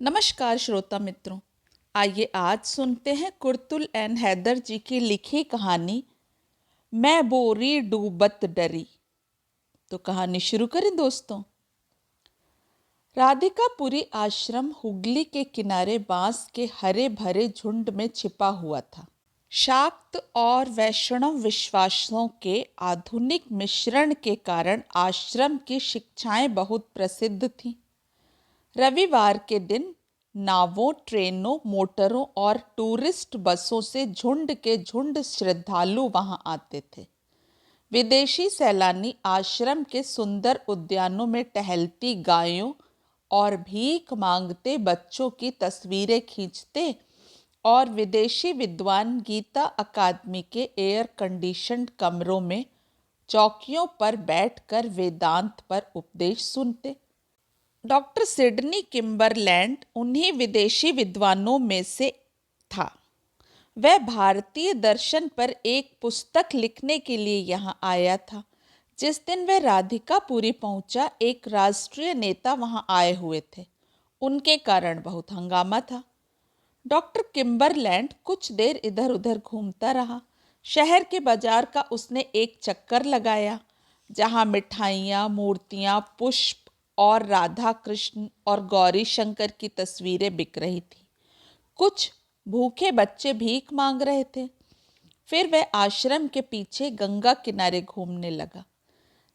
नमस्कार श्रोता मित्रों। आइए आज सुनते हैं कुर्तुल एन हैदर जी की लिखी कहानी मैं बोरी डूबत डरी। तो कहानी शुरू करें दोस्तों। राधिकापुरी आश्रम हुगली के किनारे बांस के हरे भरे झुंड में छिपा हुआ था। शाक्त और वैष्णव विश्वासों के आधुनिक मिश्रण के कारण आश्रम की शिक्षाएं बहुत प्रसिद्ध थीं। रविवार के दिन नावों, ट्रेनों, मोटरों और टूरिस्ट बसों से झुंड के झुंड श्रद्धालु वहां आते थे। विदेशी सैलानी आश्रम के सुंदर उद्यानों में टहलती गायों और भीख मांगते बच्चों की तस्वीरें खींचते और विदेशी विद्वान गीता अकादमी के एयर कंडीशन्ड कमरों में चौकियों पर बैठकर वेदांत पर उपदेश सुनते। डॉक्टर सिडनी किम्बरलैंड उन्हीं विदेशी विद्वानों में से था। वह भारतीय दर्शन पर एक पुस्तक लिखने के लिए यहाँ आया था। जिस दिन वह राधिकापुरी पहुंचा, एक राष्ट्रीय नेता वहां आए हुए थे। उनके कारण बहुत हंगामा था। डॉक्टर किम्बरलैंड कुछ देर इधर उधर घूमता रहा। शहर के बाजार का उसने एक चक्कर लगाया, जहां मिठाइयाँ, मूर्तियाँ, पुष्प और राधा कृष्ण और गौरी शंकर की तस्वीरें बिक रही थी। कुछ भूखे बच्चे भीख मांग रहे थे। फिर वह आश्रम के पीछे गंगा किनारे घूमने लगा।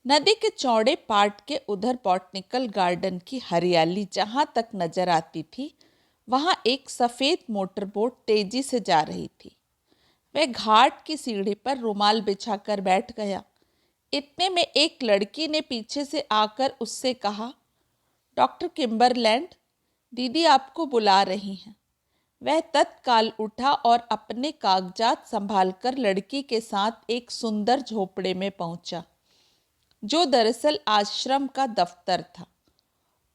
नदी के चौड़े पाट के उधर बॉटनिकल गार्डन की हरियाली जहां तक नजर आती थी, वहां एक सफेद मोटरबोट तेजी से जा रही थी। वह घाट की सीढ़ी पर रुमाल बिछाकर बैठ गया। इतने में एक लड़की ने पीछे से आकर उससे कहा, डॉक्टर किम्बरलैंड, दीदी आपको बुला रही हैं। वह तत्काल उठा और अपने कागजात संभालकर लड़की के साथ एक सुंदर झोपड़े में पहुंचा, जो दरअसल आश्रम का दफ्तर था।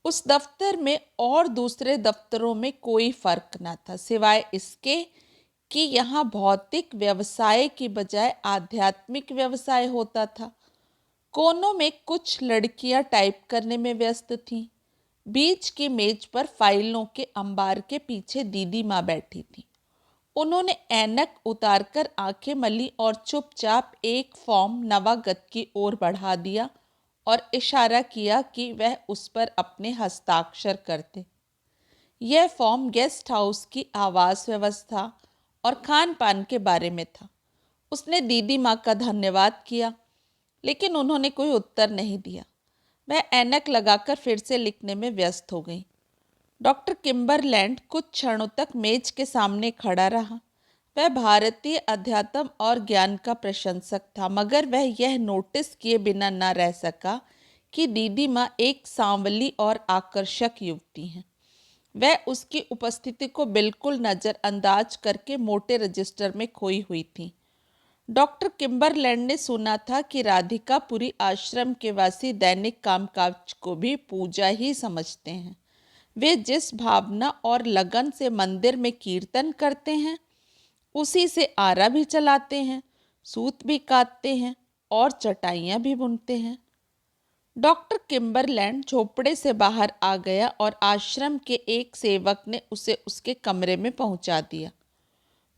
उस दफ्तर में और दूसरे दफ्तरों में कोई फर्क न था, सिवाय इसके कि यहाँ भौतिक व्यवसाय की बजाय आध्यात्मिक व्यवसाय होता था। कोनों में कुछ लड़कियां टाइप करने में व्यस्त थीं। बीच की मेज पर फाइलों के अंबार के पीछे दीदी माँ बैठी थी। उन्होंने ऐनक उतारकर आंखें मली और चुपचाप एक फॉर्म नवागत की ओर बढ़ा दिया और इशारा किया कि वह उस पर अपने हस्ताक्षर करते। यह फॉर्म गेस्ट हाउस की आवास व्यवस्था और खान पान के बारे में था। उसने दीदी माँ का धन्यवाद किया, लेकिन उन्होंने कोई उत्तर नहीं दिया। वह ऐनक लगाकर फिर से लिखने में व्यस्त हो गई। डॉक्टर किम्बरलैंड कुछ क्षणों तक मेज के सामने खड़ा रहा। वह भारतीय अध्यात्म और ज्ञान का प्रशंसक था, मगर वह यह नोटिस किए बिना न रह सका कि दीदी माँ एक सांवली और आकर्षक युवती हैं। वह उसकी उपस्थिति को बिल्कुल नज़रअंदाज करके मोटे रजिस्टर में खोई हुई थी। डॉक्टर किम्बरलैंड ने सुना था कि राधिकापुरी आश्रम के वासी दैनिक कामकाज को भी पूजा ही समझते हैं। वे जिस भावना और लगन से मंदिर में कीर्तन करते हैं, उसी से आरा भी चलाते हैं, सूत भी काटते हैं और चटाइयाँ भी बुनते हैं। डॉक्टर किम्बरलैंड झोपड़े से बाहर आ गया और आश्रम के एक सेवक ने उसे उसके कमरे में पहुंचा दिया।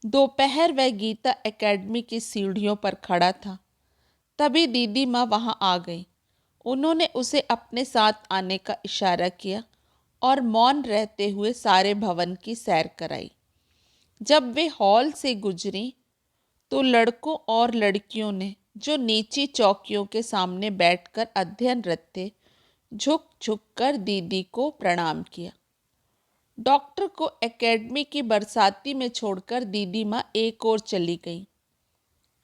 दोपहर वह गीता एकेडमी की सीढ़ियों पर खड़ा था। तभी दीदी माँ वहां आ गई। उन्होंने उसे अपने साथ आने का इशारा किया और मौन रहते हुए सारे भवन की सैर कराई। जब वे हॉल से गुजरी तो लड़कों और लड़कियों ने, जो नीची चौकियों के सामने बैठकर अध्ययनरत थे, झुक झुक कर दीदी को प्रणाम किया। डॉक्टर को एकेडमी की बरसाती में छोड़कर दीदी माँ एक ओर चली गई।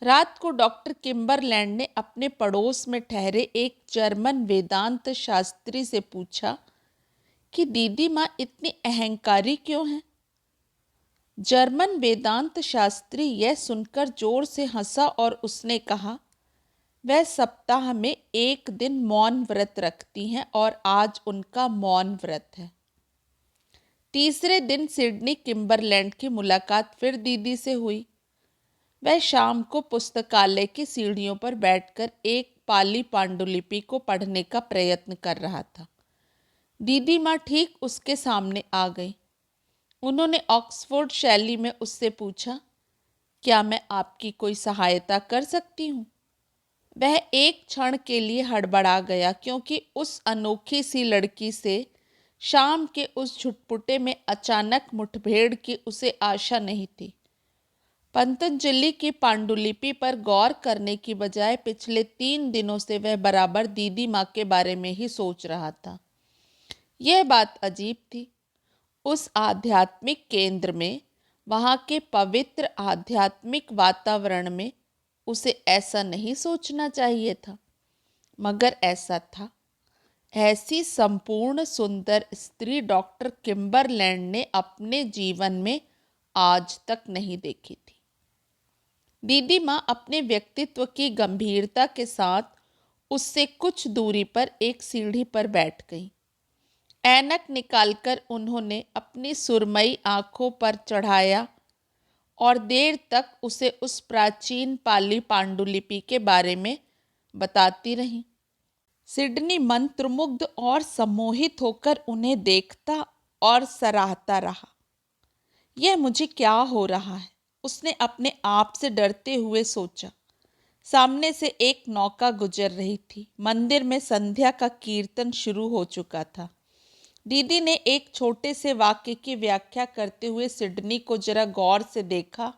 रात को डॉक्टर किम्बरलैंड ने अपने पड़ोस में ठहरे एक जर्मन वेदांत शास्त्री से पूछा कि दीदी माँ इतनी अहंकारी क्यों हैं। जर्मन वेदांत शास्त्री यह सुनकर जोर से हंसा और उसने कहा, वह सप्ताह में एक दिन मौन व्रत रखती हैं और आज उनका मौन व्रत है। तीसरे दिन सिडनी किम्बरलैंड की मुलाकात फिर दीदी से हुई। वह शाम को पुस्तकालय की सीढ़ियों पर बैठकर एक पाली पांडुलिपि को पढ़ने का प्रयत्न कर रहा था। दीदी माँ ठीक उसके सामने आ गई। उन्होंने ऑक्सफोर्ड शैली में उससे पूछा, क्या मैं आपकी कोई सहायता कर सकती हूँ? वह एक क्षण के लिए हड़बड़ा गया, क्योंकि उस अनोखी सी लड़की से शाम के उस झुटपुटे में अचानक मुठभेड़ की उसे आशा नहीं थी। पतंजलि की पांडुलिपि पर गौर करने की बजाय पिछले 3 दिनों से वह बराबर दीदी माँ के बारे में ही सोच रहा था। यह बात अजीब थी। उस आध्यात्मिक केंद्र में, वहाँ के पवित्र आध्यात्मिक वातावरण में उसे ऐसा नहीं सोचना चाहिए था, मगर ऐसा था। ऐसी संपूर्ण सुंदर स्त्री डॉक्टर किम्बरलैंड ने अपने जीवन में आज तक नहीं देखी थी। दीदी माँ अपने व्यक्तित्व की गंभीरता के साथ उससे कुछ दूरी पर एक सीढ़ी पर बैठ गई। ऐनक निकालकर उन्होंने अपनी सुरमई आंखों पर चढ़ाया और देर तक उसे उस प्राचीन पाली पांडुलिपि के बारे में बताती रहीं। सिडनी मंत्रमुग्ध और सम्मोहित होकर उन्हें देखता और सराहता रहा। यह मुझे क्या हो रहा है, उसने अपने आप से डरते हुए सोचा। सामने से एक नौका गुजर रही थी। मंदिर में संध्या का कीर्तन शुरू हो चुका था। दीदी ने एक छोटे से वाक्य की व्याख्या करते हुए सिडनी को जरा गौर से देखा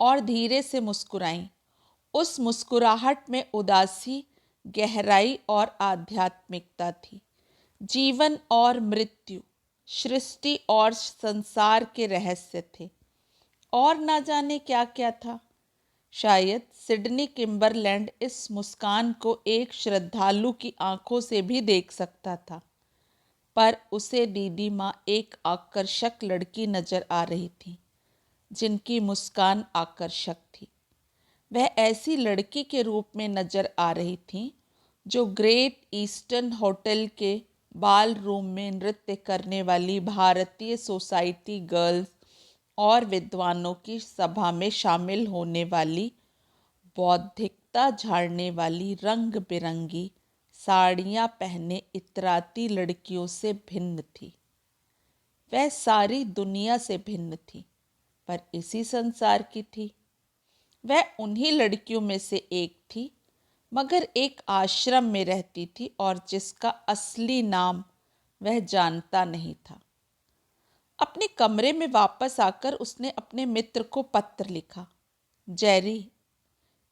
और धीरे से मुस्कुराई। उस मुस्कुराहट में उदासी, गहराई और आध्यात्मिकता थी। जीवन और मृत्यु, सृष्टि और संसार के रहस्य थे, और ना जाने क्या क्या था। शायद सिडनी किम्बरलैंड इस मुस्कान को एक श्रद्धालु की आंखों से भी देख सकता था, पर उसे दीदी माँ एक आकर्षक लड़की नजर आ रही थी, जिनकी मुस्कान आकर्षक थी। वह ऐसी लड़की के रूप में नजर आ रही थी जो ग्रेट ईस्टर्न होटल के बाल रूम में नृत्य करने वाली भारतीय सोसाइटी गर्ल्स और विद्वानों की सभा में शामिल होने वाली, बौद्धिकता झाड़ने वाली, रंग बिरंगी साड़ियाँ पहने इतराती लड़कियों से भिन्न थी। वह सारी दुनिया से भिन्न थी, पर इसी संसार की थी। वह उन्हीं लड़कियों में से एक थी, मगर एक आश्रम में रहती थी और जिसका असली नाम वह जानता नहीं था। अपने कमरे में वापस आकर उसने अपने मित्र को पत्र लिखा। जेरी,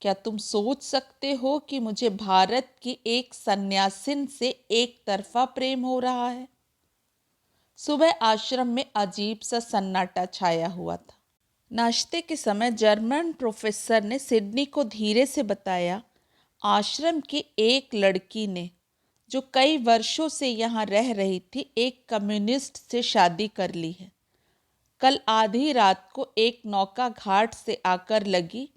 क्या तुम सोच सकते हो कि मुझे भारत की एक सन्यासिन से एक तरफा प्रेम हो रहा है? सुबह आश्रम में अजीब सा सन्नाटा छाया हुआ था। नाश्ते के समय जर्मन प्रोफेसर ने सिडनी को धीरे से बताया, आश्रम की एक लड़की ने, जो कई वर्षों से यहाँ रह रही थी, एक कम्युनिस्ट से शादी कर ली है। कल आधी रात को एक नौका घाट से आकर लगी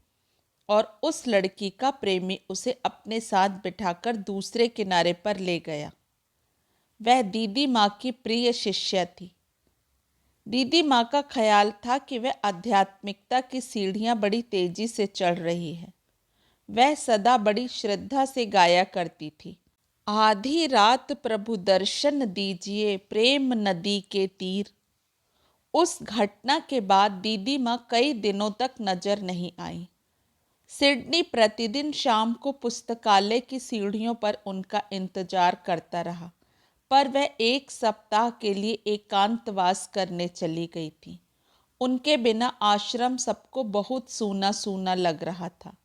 और उस लड़की का प्रेमी उसे अपने साथ बिठाकर दूसरे किनारे पर ले गया। वह दीदी माँ की प्रिय शिष्या थी। दीदी माँ का ख्याल था कि वह आध्यात्मिकता की सीढ़ियाँ बड़ी तेजी से चढ़ रही है। वह सदा बड़ी श्रद्धा से गाया करती थी, आधी रात प्रभु दर्शन दीजिए प्रेम नदी के तीर। उस घटना के बाद दीदी माँ कई दिनों तक नजर नहीं आई। सिडनी प्रतिदिन शाम को पुस्तकालय की सीढ़ियों पर उनका इंतजार करता रहा, पर वह एक सप्ताह के लिए एकांतवास करने चली गई थी। उनके बिना आश्रम सबको बहुत सूना सूना लग रहा था।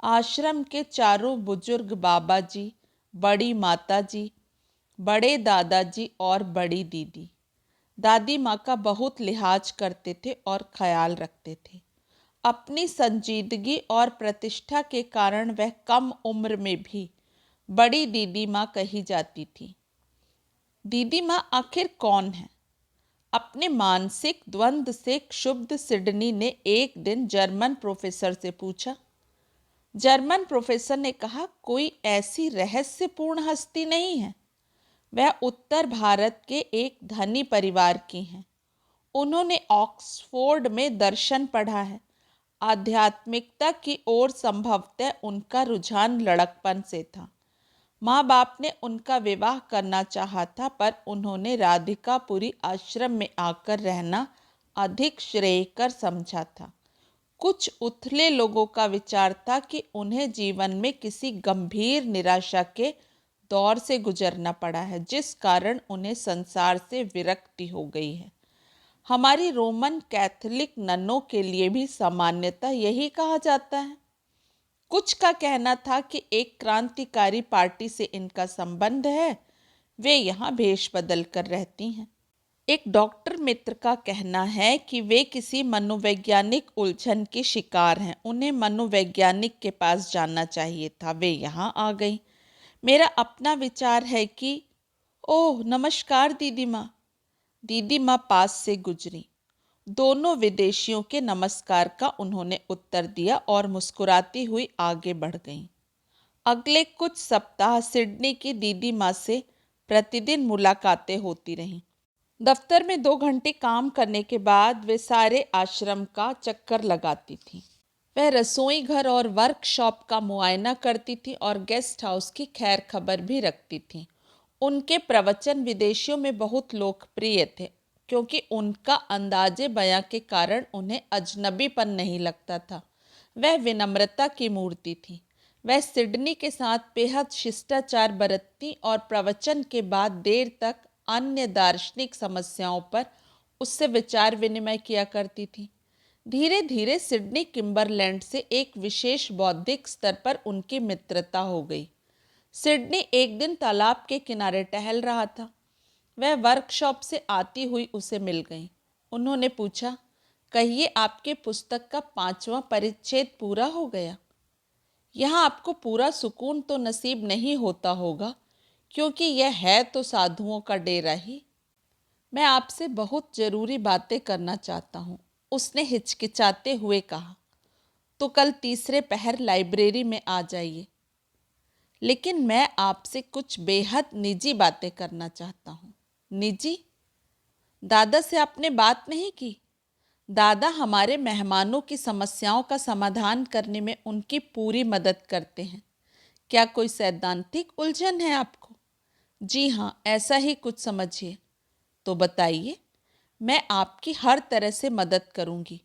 आश्रम के चारों बुजुर्ग बाबा जी, बड़ी माता जी, बड़े दादाजी और बड़ी दीदी दादी माँ का बहुत लिहाज करते थे और ख्याल रखते थे। अपनी संजीदगी और प्रतिष्ठा के कारण वह कम उम्र में भी बड़ी दीदी माँ कही जाती थी। दीदी माँ आखिर कौन है? अपने मानसिक द्वंद्व से क्षुब्ध सिडनी ने एक दिन जर्मन प्रोफेसर से पूछा। जर्मन प्रोफेसर ने कहा, कोई ऐसी रहस्यपूर्ण हस्ती नहीं है। वह उत्तर भारत के एक धनी परिवार की हैं। उन्होंने ऑक्सफोर्ड में दर्शन पढ़ा है। आध्यात्मिकता की ओर संभवतः उनका रुझान लड़कपन से था। माँ बाप ने उनका विवाह करना चाहा था, पर उन्होंने राधिकापुरी आश्रम में आकर रहना अधिक श्रेयकर समझा था। कुछ उथले लोगों का विचार था कि उन्हें जीवन में किसी गंभीर निराशा के दौर से गुजरना पड़ा है, जिस कारण उन्हें संसार से विरक्ति हो गई है। हमारी रोमन कैथोलिक ननों के लिए भी सामान्यतः यही कहा जाता है। कुछ का कहना था कि एक क्रांतिकारी पार्टी से इनका संबंध है, वे यहाँ भेष बदल कर रहती हैं। एक डॉक्टर मित्र का कहना है कि वे किसी मनोवैज्ञानिक उलझन की शिकार हैं, उन्हें मनोवैज्ञानिक के पास जाना चाहिए था, वे यहाँ आ गई। मेरा अपना विचार है कि ओह नमस्कार दीदी माँ। दीदी माँ पास से गुजरी। दोनों विदेशियों के नमस्कार का उन्होंने उत्तर दिया और मुस्कुराती हुई आगे बढ़ गईं। अगले कुछ सप्ताह सिडनी की दीदी माँ से प्रतिदिन मुलाकातें होती रहीं। दफ्तर में 2 घंटे काम करने के बाद वे सारे आश्रम का चक्कर लगाती थी। वह रसोई घर और वर्कशॉप का मुआयना करती थी और गेस्ट हाउस की खैर खबर भी रखती थी। उनके प्रवचन विदेशियों में बहुत लोकप्रिय थे, क्योंकि उनका अंदाजे बयां के कारण उन्हें अजनबीपन नहीं लगता था। वह विनम्रता की मूर्ति थी। वह सिडनी के साथ बेहद शिष्टाचार बरतती और प्रवचन के बाद देर तक अन्य दार्शनिक समस्याओं पर उससे विचार विनिमय किया करती थी। धीरे धीरे सिडनी किम्बरलैंड से एक विशेष बौद्धिक स्तर पर उनकी मित्रता हो गई। सिडनी एक दिन तालाब के किनारे टहल रहा था। वह वर्कशॉप से आती हुई उसे मिल गई। उन्होंने पूछा, कहिए आपके पुस्तक का 5वां परिच्छेद पूरा हो गया? यहाँ आपको पूरा सुकून तो नसीब नहीं होता होगा, क्योंकि यह है तो साधुओं का डेरा ही। मैं आपसे बहुत जरूरी बातें करना चाहता हूँ, उसने हिचकिचाते हुए कहा। तो कल तीसरे पहर लाइब्रेरी में आ जाइए। लेकिन मैं आपसे कुछ बेहद निजी बातें करना चाहता हूँ। निजी? दादा से आपने बात नहीं की? दादा हमारे मेहमानों की समस्याओं का समाधान करने में उनकी पूरी मदद करते हैं। क्या कोई सैद्धांतिक उलझन है आपको? जी हाँ, ऐसा ही कुछ समझिए। तो बताइए, मैं आपकी हर तरह से मदद करूंगी।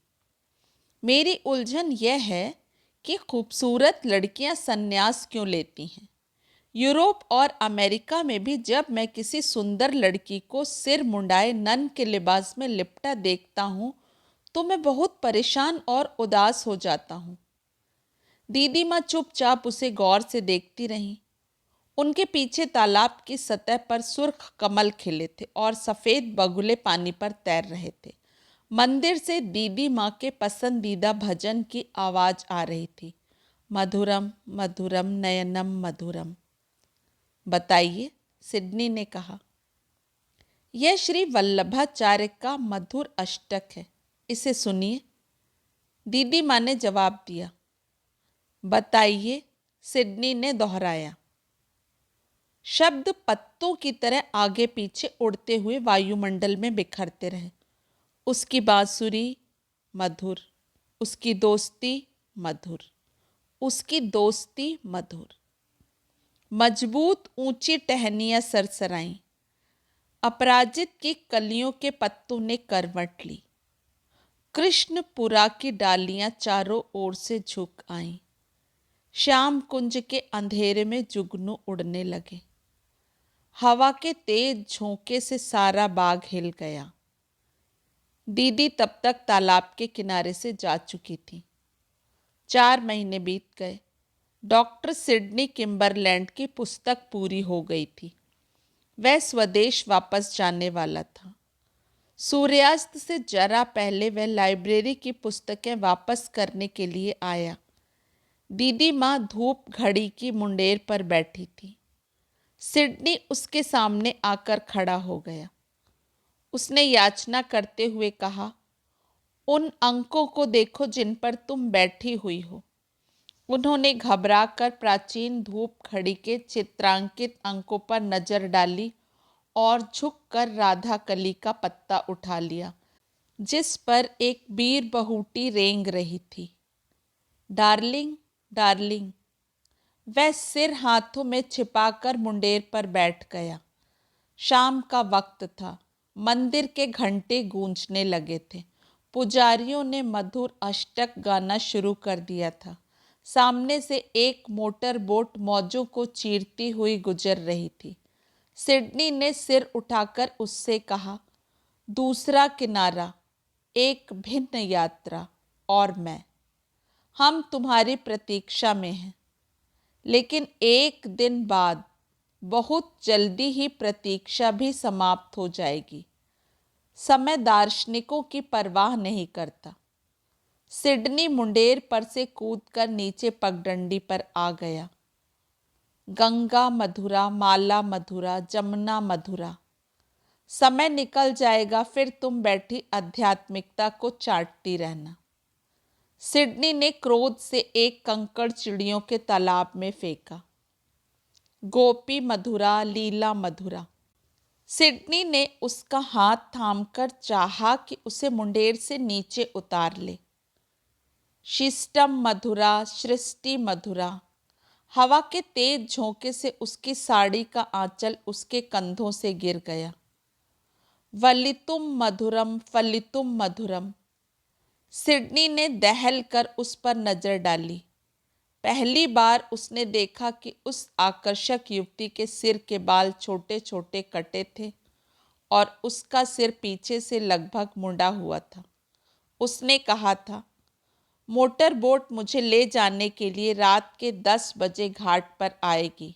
मेरी उलझन यह है कि खूबसूरत लड़कियां संन्यास क्यों लेती हैं। यूरोप और अमेरिका में भी जब मैं किसी सुंदर लड़की को सिर मुंडाए नन के लिबास में लिपटा देखता हूँ तो मैं बहुत परेशान और उदास हो जाता हूँ। दीदी माँ चुपचाप उसे गौर से देखती रहीं। उनके पीछे तालाब की सतह पर सुर्ख कमल खिले थे और सफ़ेद बगुले पानी पर तैर रहे थे। मंदिर से दीदी माँ के पसंदीदा भजन की आवाज़ आ रही थी, मधुरम मधुरम नयनम मधुरम। बताइए, सिडनी ने कहा। यह श्री वल्लभाचार्य का मधुर अष्टक है, इसे सुनिए, दीदी माँ ने जवाब दिया। बताइए, सिडनी ने दोहराया। शब्द पत्तों की तरह आगे पीछे उड़ते हुए वायुमंडल में बिखरते रहे। उसकी बांसुरी मधुर, उसकी दोस्ती मधुर, उसकी दोस्ती मधुर। मजबूत ऊंची टहनियां सरसराईं। अपराजित की कलियों के पत्तों ने करवट ली। कृष्णपुरा की डालियां चारों ओर से झुक आईं। श्याम कुंज के अंधेरे में जुगनू उड़ने लगे। हवा के तेज झोंके से सारा बाग हिल गया। दीदी तब तक तालाब के किनारे से जा चुकी थी। 4 महीने बीत गए। डॉक्टर सिडनी किम्बरलैंड की पुस्तक पूरी हो गई थी। वह स्वदेश वापस जाने वाला था। सूर्यास्त से जरा पहले वह लाइब्रेरी की पुस्तकें वापस करने के लिए आया। दीदी माँ धूप घड़ी की मुंडेर पर बैठी थी। सिडनी उसके सामने आकर खड़ा हो गया। उसने याचना करते हुए कहा, उन अंकों को देखो जिन पर तुम बैठी हुई हो। उन्होंने घबराकर प्राचीन धूप घड़ी के चित्रांकित अंकों पर नजर डाली और झुककर राधा कली का पत्ता उठा लिया, जिस पर एक बीर बहुटी रेंग रही थी। Darling, darling. वह सिर हाथों में छिपाकर मुंडेर पर बैठ गया। शाम का वक्त था। मंदिर के घंटे गूंजने लगे थे। पुजारियों ने मधुर अष्टक गाना शुरू कर दिया था। सामने से एक मोटर बोट मौजों को चीरती हुई गुजर रही थी। सिडनी ने सिर उठाकर उससे कहा, दूसरा किनारा, एक भिन्न यात्रा और मैं, हम तुम्हारी प्रतीक्षा में हैं। लेकिन एक दिन बाद बहुत जल्दी ही प्रतीक्षा भी समाप्त हो जाएगी। समय दार्शनिकों की परवाह नहीं करता। सिडनी मुंडेर पर से कूदकर नीचे पगडंडी पर आ गया। गंगा मधुरा, माला मधुरा, जमुना मधुरा। समय निकल जाएगा, फिर तुम बैठी आध्यात्मिकता को चाटती रहना। सिडनी ने क्रोध से एक कंकड़ चिड़ियों के तालाब में फेंका। गोपी मधुरा, लीला मधुरा। सिडनी ने उसका हाथ थामकर चाहा कि उसे मुंडेर से नीचे उतार ले। शिष्टम मधुरा, सृष्टि मधुरा। हवा के तेज झोंके से उसकी साड़ी का आंचल उसके कंधों से गिर गया। वलितुम मधुरम, फलितुम मधुरम। सिडनी ने दहल कर उस पर नजर डाली। पहली बार उसने देखा कि उस आकर्षक युवती के सिर के बाल छोटे छोटे कटे थे और उसका सिर पीछे से लगभग मुड़ा हुआ था। उसने कहा था, मोटर बोट मुझे ले जाने के लिए रात के 10 बजे घाट पर आएगी।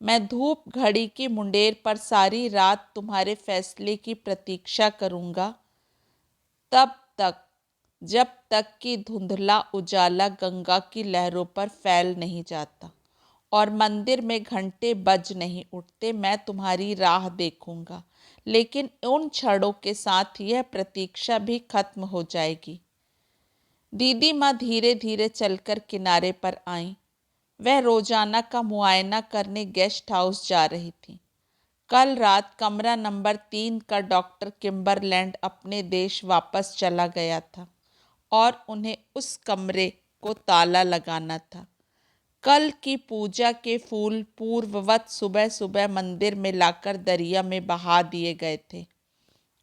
मैं धूप घड़ी की मुंडेर पर सारी रात तुम्हारे फैसले की प्रतीक्षा करूंगा, तब तक जब तक कि धुंधला उजाला गंगा की लहरों पर फैल नहीं जाता और मंदिर में घंटे बज नहीं उठते। मैं तुम्हारी राह देखूंगा, लेकिन उन क्षणों के साथ यह प्रतीक्षा भी खत्म हो जाएगी। दीदी माँ धीरे धीरे चलकर किनारे पर आईं। वह रोजाना का मुआयना करने गेस्ट हाउस जा रही थी। कल रात कमरा नंबर 3 का डॉक्टर किम्बरलैंड अपने देश वापस चला गया था और उन्हें उस कमरे को ताला लगाना था। कल की पूजा के फूल पूर्ववत सुबह सुबह मंदिर में लाकर दरिया में बहा दिए गए थे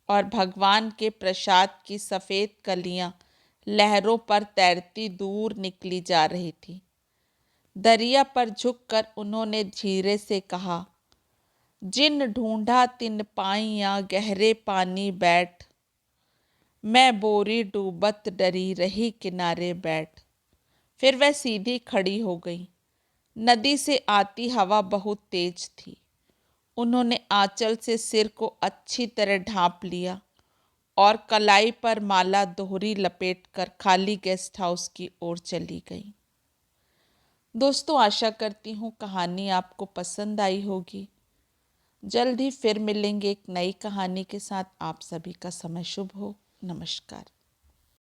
और भगवान के प्रसाद की सफ़ेद कलियां लहरों पर तैरती दूर निकली जा रही थी। दरिया पर झुककर उन्होंने धीरे से कहा, जिन ढूंढा तिन पाइयां गहरे पानी बैठ, मैं बोरी डूबत डरी रही किनारे बैठ। फिर वह सीधी खड़ी हो गई। नदी से आती हवा बहुत तेज थी। उन्होंने आंचल से सिर को अच्छी तरह ढांप लिया और कलाई पर माला दोहरी लपेटकर खाली गेस्ट हाउस की ओर चली गई। दोस्तों, आशा करती हूँ कहानी आपको पसंद आई होगी। जल्द ही फिर मिलेंगे एक नई कहानी के साथ। आप सभी का समय शुभ हो। नमस्कार।